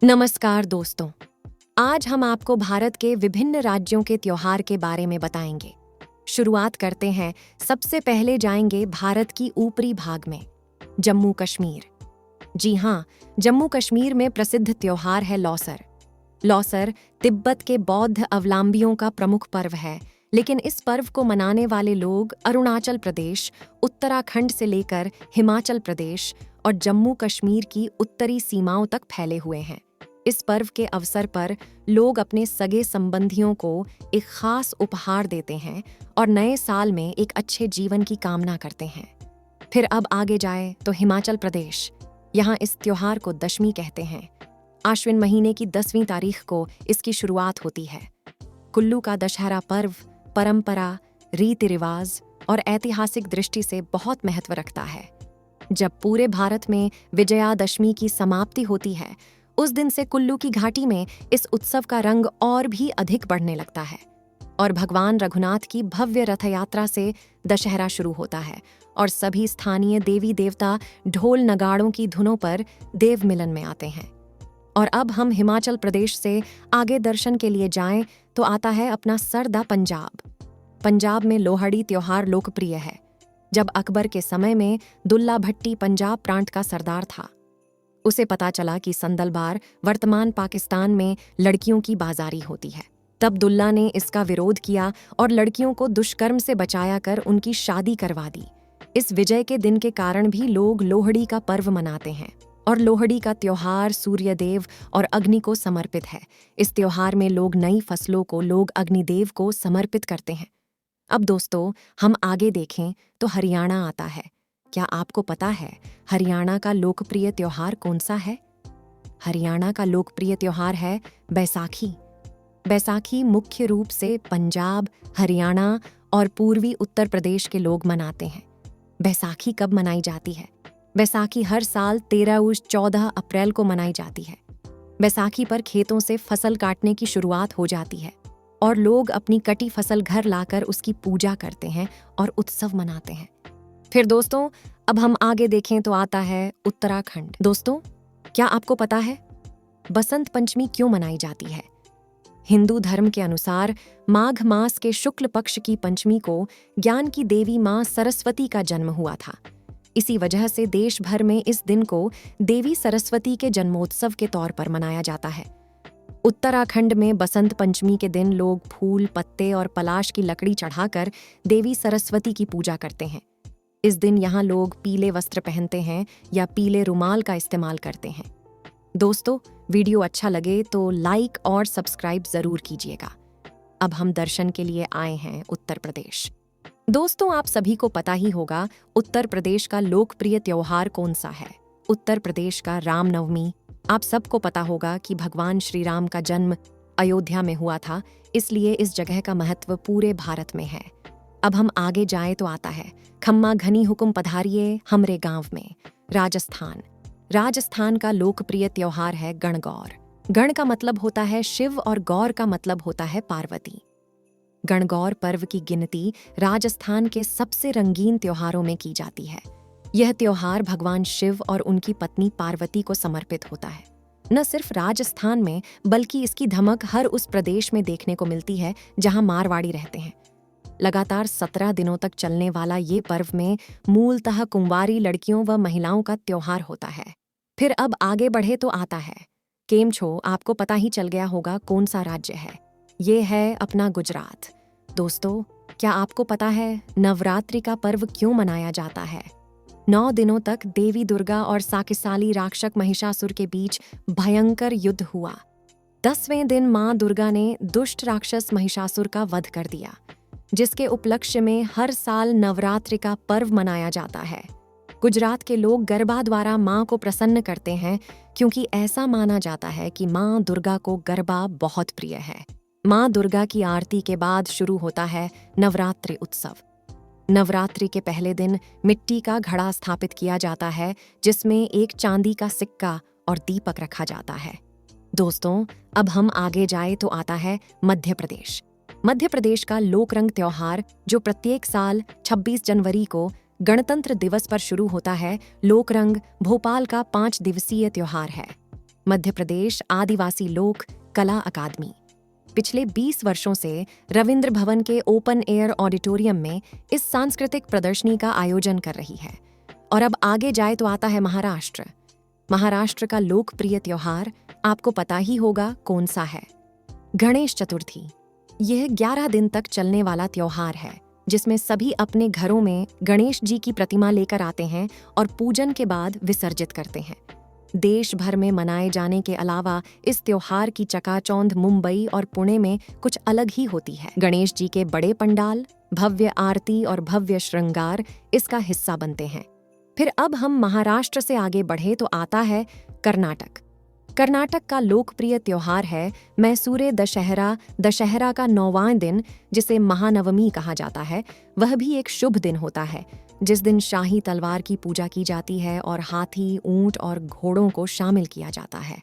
नमस्कार दोस्तों, आज हम आपको भारत के विभिन्न राज्यों के त्योहार के बारे में बताएंगे। शुरुआत करते हैं। सबसे पहले जाएंगे भारत की ऊपरी भाग में, जम्मू कश्मीर। जी हाँ, जम्मू कश्मीर में प्रसिद्ध त्योहार है लौसर। लौसर तिब्बत के बौद्ध अवलंबियों का प्रमुख पर्व है, लेकिन इस पर्व को मनाने वाले लोग अरुणाचल प्रदेश, उत्तराखंड से लेकर हिमाचल प्रदेश और जम्मू कश्मीर की उत्तरी सीमाओं तक फैले हुए हैं। इस पर्व के अवसर पर लोग अपने सगे संबंधियों को एक खास उपहार देते हैं और नए साल में एक अच्छे जीवन की कामना करते हैं। फिर अब आगे जाए तो हिमाचल प्रदेश। यहाँ इस त्योहार को दशमी कहते हैं। आश्विन महीने की 10वीं तारीख को इसकी शुरुआत होती है। कुल्लू का दशहरा पर्व परंपरा, रीति रिवाज और ऐतिहासिक दृष्टि से बहुत महत्व रखता है। जब पूरे भारत में विजयादशमी की समाप्ति होती है, उस दिन से कुल्लू की घाटी में इस उत्सव का रंग और भी अधिक बढ़ने लगता है और भगवान रघुनाथ की भव्य रथ यात्रा से दशहरा शुरू होता है और सभी स्थानीय देवी देवता ढोल नगाड़ों की धुनों पर देव मिलन में आते हैं। और अब हम हिमाचल प्रदेश से आगे दर्शन के लिए जाएं तो आता है अपना सरदा पंजाब। पंजाब में लोहड़ी त्योहार लोकप्रिय है। जब अकबर के समय में दुल्ला भट्टी पंजाब प्रांत का सरदार था, उसे पता चला कि संदलबार वर्तमान पाकिस्तान में लड़कियों की बाजारी होती है। तब दुल्ला ने इसका विरोध किया और लड़कियों को दुष्कर्म से बचाया कर उनकी शादी करवा दी। इस विजय के दिन के कारण भी लोग लोहड़ी का पर्व मनाते हैं और लोहड़ी का त्योहार सूर्यदेव और अग्नि को समर्पित है। इस त्योहार में लोग नई फसलों को अग्निदेव को समर्पित करते हैं। अब दोस्तों, हम आगे देखें तो हरियाणा आता है। क्या आपको पता है हरियाणा का लोकप्रिय त्योहार कौन सा है? हरियाणा का लोकप्रिय त्योहार है बैसाखी। बैसाखी मुख्य रूप से पंजाब, हरियाणा और पूर्वी उत्तर प्रदेश के लोग मनाते हैं। बैसाखी कब मनाई जाती है? बैसाखी हर साल 13 अप्रैल को मनाई जाती है। बैसाखी पर खेतों से फसल काटने की शुरुआत हो जाती है और लोग अपनी कटी फसल घर लाकर उसकी पूजा करते हैं और उत्सव मनाते हैं। फिर दोस्तों, अब हम आगे देखें तो आता है उत्तराखंड। दोस्तों, क्या आपको पता है बसंत पंचमी क्यों मनाई जाती है? हिंदू धर्म के अनुसार माघ मास के शुक्ल पक्ष की पंचमी को ज्ञान की देवी मां सरस्वती का जन्म हुआ था। इसी वजह से देश भर में इस दिन को देवी सरस्वती के जन्मोत्सव के तौर पर मनाया जाता है। उत्तराखंड में बसंत पंचमी के दिन लोग फूल, पत्ते और पलाश की लकड़ी चढ़ाकर देवी सरस्वती की पूजा करते हैं। इस दिन यहाँ लोग पीले वस्त्र पहनते हैं या पीले रुमाल का इस्तेमाल करते हैं। दोस्तों, वीडियो अच्छा लगे तो लाइक और सब्सक्राइब जरूर कीजिएगा। अब हम दर्शन के लिए आए हैं उत्तर प्रदेश। दोस्तों, आप सभी को पता ही होगा उत्तर प्रदेश का लोकप्रिय त्योहार कौन सा है। उत्तर प्रदेश का रामनवमी। आप सबको पता होगा कि भगवान श्री राम का जन्म अयोध्या में हुआ था, इसलिए इस जगह का महत्व पूरे भारत में है। अब हम आगे जाए तो आता है खम्मा घनी हुकुम पधारिये हमरे गांव में, राजस्थान। राजस्थान का लोकप्रिय त्योहार है गणगौर। गण का मतलब होता है शिव और गौर का मतलब होता है पार्वती। गणगौर पर्व की गिनती राजस्थान के सबसे रंगीन त्योहारों में की जाती है। यह त्योहार भगवान शिव और उनकी पत्नी पार्वती को समर्पित होता है। न सिर्फ राजस्थान में, बल्कि इसकी धमक हर उस प्रदेश में देखने को मिलती है जहां मारवाड़ी रहते हैं। लगातार 17 दिनों तक चलने वाला ये पर्व में मूलतः कुंवारी लड़कियों व महिलाओं का त्योहार होता है। फिर अब आगे बढ़े तो आता है केमछो। आपको पता ही चल गया होगा कौन सा राज्य है। ये है अपना गुजरात। दोस्तों, क्या आपको पता है नवरात्रि का पर्व क्यों मनाया जाता है? 9 दिनों तक देवी दुर्गा और साकिसाली राक्षस महिषासुर के बीच भयंकर युद्ध हुआ। 10वें दिन मां दुर्गा ने दुष्ट राक्षस महिषासुर का वध कर दिया, जिसके उपलक्ष्य में हर साल नवरात्रि का पर्व मनाया जाता है। गुजरात के लोग गरबा द्वारा मां को प्रसन्न करते हैं, क्योंकि ऐसा माना जाता है कि मां दुर्गा को गरबा बहुत प्रिय है। मां दुर्गा की आरती के बाद शुरू होता है नवरात्रि उत्सव। नवरात्रि के पहले दिन मिट्टी का घड़ा स्थापित किया जाता है, जिसमें एक चांदी का सिक्का और दीपक रखा जाता है। दोस्तों, अब हम आगे जाए तो आता है मध्य प्रदेश। मध्य प्रदेश का लोकरंग त्योहार, जो प्रत्येक साल 26 जनवरी को गणतंत्र दिवस पर शुरू होता है, लोकरंग भोपाल का 5 दिवसीय त्योहार है। मध्य प्रदेश आदिवासी लोक कला अकादमी पिछले 20 वर्षों से रविंद्र भवन के ओपन एयर ऑडिटोरियम में इस सांस्कृतिक प्रदर्शनी का आयोजन कर रही है। और अब आगे जाए तो आता है महाराष्ट्र। महाराष्ट्र का लोकप्रिय त्योहार आपको पता ही होगा कौन सा है, गणेश चतुर्थी। यह 11 दिन तक चलने वाला त्योहार है जिसमें सभी अपने घरों में गणेश जी की प्रतिमा लेकर आते हैं और पूजन के बाद विसर्जित करते हैं। देश भर में मनाए जाने के अलावा इस त्योहार की चकाचौंध मुंबई और पुणे में कुछ अलग ही होती है। गणेश जी के बड़े पंडाल, भव्य आरती और भव्य श्रृंगार इसका हिस्सा बनते हैं। फिर अब हम महाराष्ट्र से आगे बढ़े तो आता है कर्नाटक। कर्नाटक का लोकप्रिय त्योहार है मैसूरे दशहरा। दशहरा का 9वां दिन, जिसे महानवमी कहा जाता है, वह भी एक शुभ दिन होता है जिस दिन शाही तलवार की पूजा की जाती है और हाथी, ऊंट और घोड़ों को शामिल किया जाता है।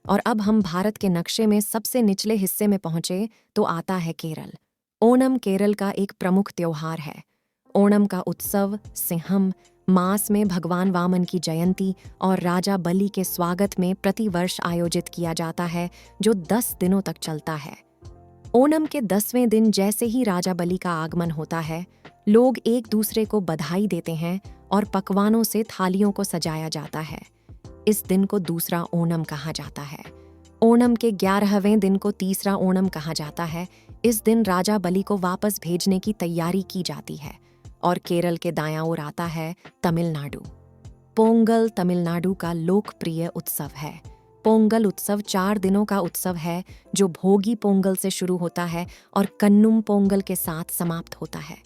और अब हम भारत के नक्शे में सबसे निचले हिस्से में पहुंचे तो आता है केरल। ओणम केरल का एक प्रमुख त्योहार है। ओणम का उत्सव सिंहम मास में भगवान वामन की जयंती और राजा बलि के स्वागत में प्रतिवर्ष आयोजित किया जाता है, जो 10 दिनों तक चलता है। ओणम के 10वें दिन जैसे ही राजा बलि का आगमन होता है, लोग एक दूसरे को बधाई देते हैं और पकवानों से थालियों को सजाया जाता है। इस दिन को दूसरा ओणम कहा जाता है। ओणम के 11वें दिन को तीसरा ओणम कहा जाता है। इस दिन राजा बलि को वापस भेजने की तैयारी की जाती है। और केरल के दायां ओर आता है तमिलनाडु। पोंगल तमिलनाडु का लोकप्रिय उत्सव है। पोंगल उत्सव 4 दिनों का उत्सव है जो भोगी पोंगल से शुरू होता है और कन्नुम पोंगल के साथ समाप्त होता है।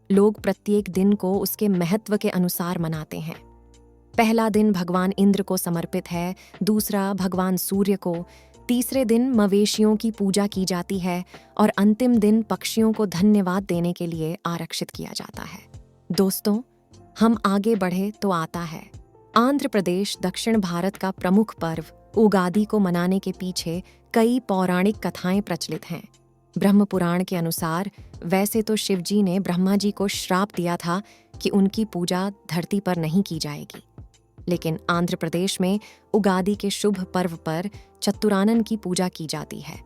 लोग प्रत्येक दिन को उसके महत्व के अनुसार मनाते हैं। पहला दिन भगवान इंद्र को समर्पित है, दूसरा भगवान सूर्य को, तीसरे दिन मवेशियों की पूजा की जाती है और अंतिम दिन पक्षियों को धन्यवाद देने के लिए आरक्षित किया जाता है। दोस्तों, हम आगे बढ़े तो आता है आंध्र प्रदेश। दक्षिण भारत का प्रमुख पर्व उगादि को मनाने के पीछे कई पौराणिक कथाएं प्रचलित हैं। ब्रह्म पुराण के अनुसार वैसे तो शिवजी ने ब्रह्मा जी को श्राप दिया था कि उनकी पूजा धरती पर नहीं की जाएगी, लेकिन आंध्र प्रदेश में उगादि के शुभ पर्व पर चतुरानन की पूजा की जाती है।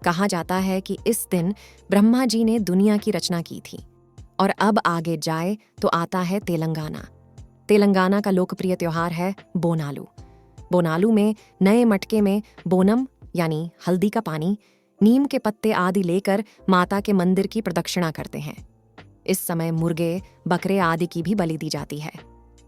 कहा जाता है कि इस दिन ब्रह्मा जी ने दुनिया की रचना की थी। और अब आगे जाए तो आता है तेलंगाना। तेलंगाना का लोकप्रिय त्योहार है बोनालू। बोनालू में नए मटके में बोनम यानी हल्दी का पानी, नीम के पत्ते आदि लेकर माता के मंदिर की प्रदक्षिणा करते हैं। इस समय मुर्गे, बकरे आदि की भी बलि दी जाती है।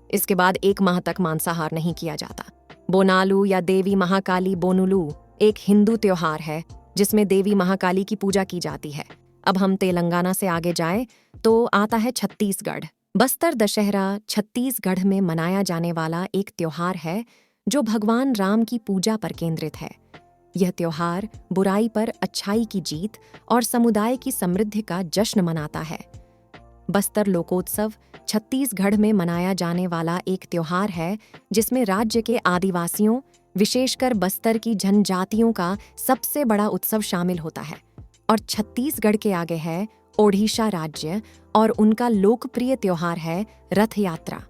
इसके बाद 1 माह तक मांसाहार नहीं किया जाता। बोनालू या देवी महाकाली बोनुलू एक हिंदू त्योहार है जिसमें देवी महाकाली की पूजा की जाती है। अब हम तेलंगाना से आगे जाएं तो आता है छत्तीसगढ़। बस्तर दशहरा छत्तीसगढ़ में मनाया जाने वाला एक त्योहार है जो भगवान राम की पूजा पर केंद्रित है। यह त्योहार बुराई पर अच्छाई की जीत और समुदाय की समृद्धि का जश्न मनाता है। बस्तर लोकोत्सव छत्तीसगढ़ में मनाया जाने वाला एक त्योहार है जिसमें राज्य के आदिवासियों, विशेषकर बस्तर की जनजातियों का सबसे बड़ा उत्सव शामिल होता है। और छत्तीसगढ़ के आगे है ओडिशा राज्य और उनका लोकप्रिय त्योहार है रथ यात्रा।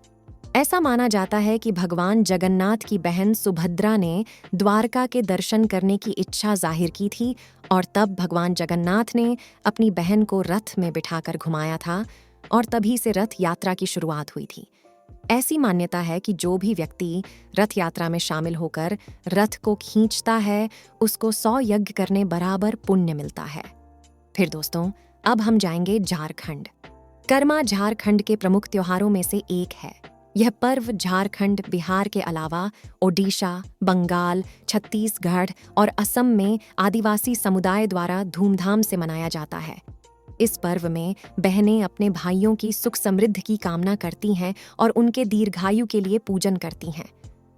ऐसा माना जाता है कि भगवान जगन्नाथ की बहन सुभद्रा ने द्वारका के दर्शन करने की इच्छा जाहिर की थी और तब भगवान जगन्नाथ ने अपनी बहन को रथ में बिठाकर घुमाया था और तभी से रथ यात्रा की शुरुआत हुई थी। ऐसी मान्यता है कि जो भी व्यक्ति रथ यात्रा में शामिल होकर रथ को खींचता है उसको 100 यज्ञ करने बराबर पुण्य मिलता है। फिर दोस्तों, अब हम जाएंगे झारखंड। कर्मा झारखंड के प्रमुख त्योहारों में से एक है। यह पर्व झारखंड, बिहार के अलावा ओडिशा, बंगाल, छत्तीसगढ़ और असम में आदिवासी समुदाय द्वारा धूमधाम से मनाया जाता है। इस पर्व में बहनें अपने भाइयों की सुख समृद्धि की कामना करती हैं और उनके दीर्घायु के लिए पूजन करती हैं।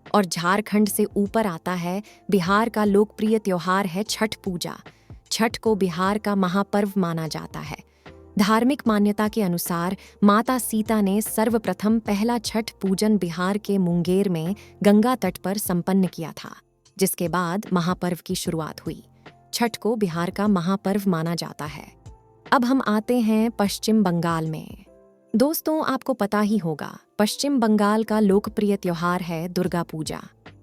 और झारखंड से ऊपर आता है बिहार का लोकप्रिय त्योहार है छठ पूजा। छठ को बिहार का महापर्व माना जाता है। धार्मिक मान्यता के अनुसार माता सीता ने सर्वप्रथम पहला छठ पूजन बिहार के मुंगेर में गंगा तट पर संपन्न किया था, जिसके बाद महापर्व की शुरुआत हुई। छठ को बिहार का महापर्व माना जाता है। अब हम आते हैं पश्चिम बंगाल में। दोस्तों, आपको पता ही होगा, पश्चिम बंगाल का लोकप्रिय त्योहार है दुर्गा पूजा।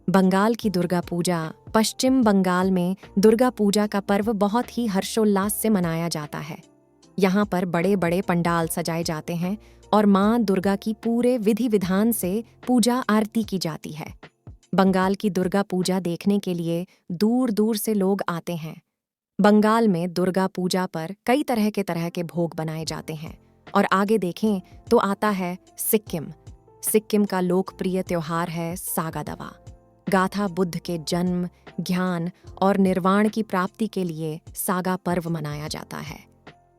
बंगाल की दुर्गा पूजा। पश्चिम बंगाल में दुर्गा पूजा का पर्व बहुत ही हर्षोल्लास से मनाया जाता है। यहाँ पर बड़े बड़े पंडाल सजाए जाते हैं और माँ दुर्गा की पूरे विधि विधान से पूजा आरती की जाती है। बंगाल की दुर्गा पूजा देखने के लिए दूर दूर से लोग आते हैं। बंगाल में दुर्गा पूजा पर कई तरह के भोग बनाए जाते हैं। और आगे देखें तो आता है सिक्किम। सिक्किम का लोकप्रिय त्योहार है सागादावा। गाथा बुद्ध के जन्म, ज्ञान और निर्वाण की प्राप्ति के लिए सागा पर्व मनाया जाता है।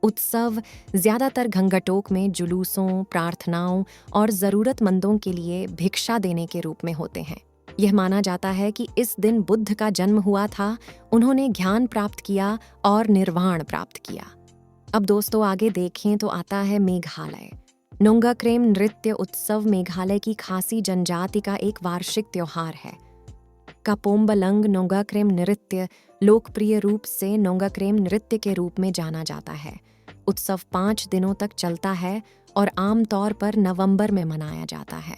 उत्सव ज्यादातर गंगटोक में जुलूसों, प्रार्थनाओं और जरूरतमंदों के लिए भिक्षा देने के रूप में होते हैं। यह माना जाता है कि इस दिन बुद्ध का जन्म हुआ था, उन्होंने ज्ञान प्राप्त किया और निर्वाण प्राप्त किया। अब दोस्तों आगे देखें तो आता है मेघालय। नोंगाक्रेम नृत्य उत्सव मेघालय की खासी जनजाति का एक वार्षिक त्योहार है। कापोम्बलंग नोंगाक्रेम नृत्य लोकप्रिय रूप से नोंगाक्रेम नृत्य के रूप में जाना जाता है। उत्सव 5 दिनों तक चलता है और आमतौर पर नवंबर में मनाया जाता है।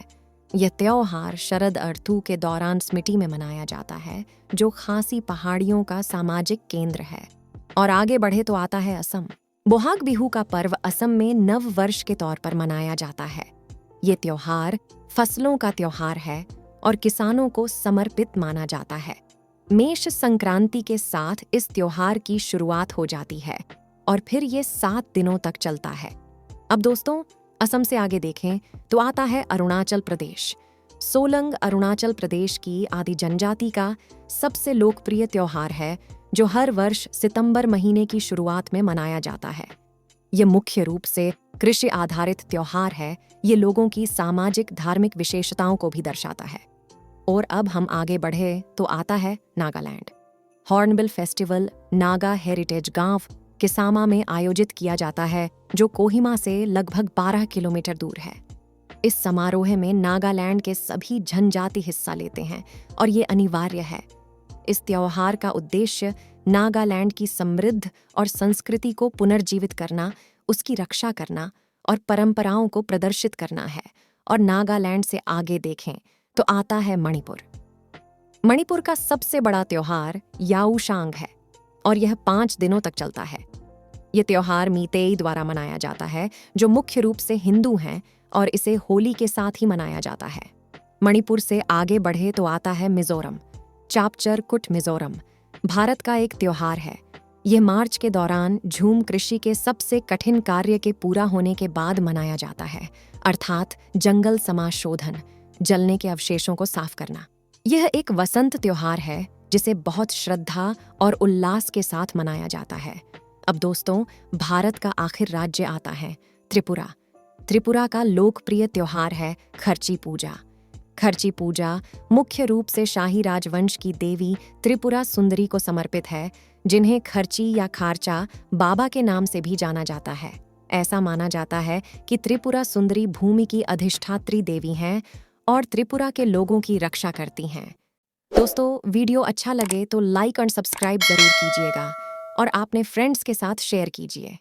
यह त्योहार शरद ऋतु के दौरान स्मिटी में मनाया जाता है, जो खासी पहाड़ियों का सामाजिक केंद्र है। और आगे बढ़े तो आता है असम। बोहाग बिहू का पर्व असम में नव वर्ष के तौर पर मनाया जाता है। ये त्योहार फसलों का त्योहार है और किसानों को समर्पित माना जाता है। मेष संक्रांति के साथ इस त्योहार की शुरुआत हो जाती है और फिर ये 7 दिनों तक चलता है। अब दोस्तों असम से आगे देखें तो आता है अरुणाचल प्रदेश। सोलंग अरुणाचल प्रदेश की आदि जनजाति का सबसे लोकप्रिय त्योहार है, जो हर वर्ष सितंबर महीने की शुरुआत में मनाया जाता है। ये मुख्य रूप से कृषि आधारित त्योहार है। ये लोगों की सामाजिक धार्मिक विशेषताओं को भी दर्शाता है। और अब हम आगे बढ़े तो आता है Nagaland. Hornbill festival Naga heritage गांव किसामा में आयोजित किया जाता है, जो कोहिमा से लगभग 12 किलोमीटर दूर है। इस समारोह में नागालैंड के सभी जनजाति हिस्सा लेते हैं और ये अनिवार्य है। इस त्योहार का उद्देश्य नागालैंड की समृद्ध और संस्कृति को पुनर्जीवित करना, उसकी रक्षा करना और परंपराओं को प्रदर्शित करना है। और नागालैंड से आगे देखें तो आता है मणिपुर। मणिपुर का सबसे बड़ा त्योहार याओशांग है और यह 5 दिनों तक चलता है। यह त्योहार मीतेई द्वारा मनाया जाता है, जो मुख्य रूप से हिंदू हैं, और इसे होली के साथ ही मनाया जाता है। मणिपुर से आगे बढ़े तो आता है मिजोरम। चापचर कुट मिजोरम भारत का एक त्योहार है। यह मार्च के दौरान झूम कृषि के सबसे कठिन कार्य के पूरा होने के बाद मनाया जाता है, अर्थात जंगल समाशोधन, जलने के अवशेषों को साफ करना। यह एक वसंत त्योहार है जिसे बहुत श्रद्धा और उल्लास के साथ मनाया जाता है। अब दोस्तों भारत का आखिर राज्य आता है त्रिपुरा। त्रिपुरा का लोकप्रिय त्योहार है खर्ची पूजा। खर्ची पूजा मुख्य रूप से शाही राजवंश की देवी त्रिपुरा सुंदरी को समर्पित है, जिन्हें खर्ची या खारचा बाबा के नाम से भी जाना जाता है। ऐसा माना जाता है कि त्रिपुरा सुंदरी भूमि की अधिष्ठात्री देवी हैं और त्रिपुरा के लोगों की रक्षा करती हैं। दोस्तों वीडियो अच्छा लगे तो लाइक और सब्सक्राइब जरूर कीजिएगा और अपने फ्रेंड्स के साथ शेयर कीजिए।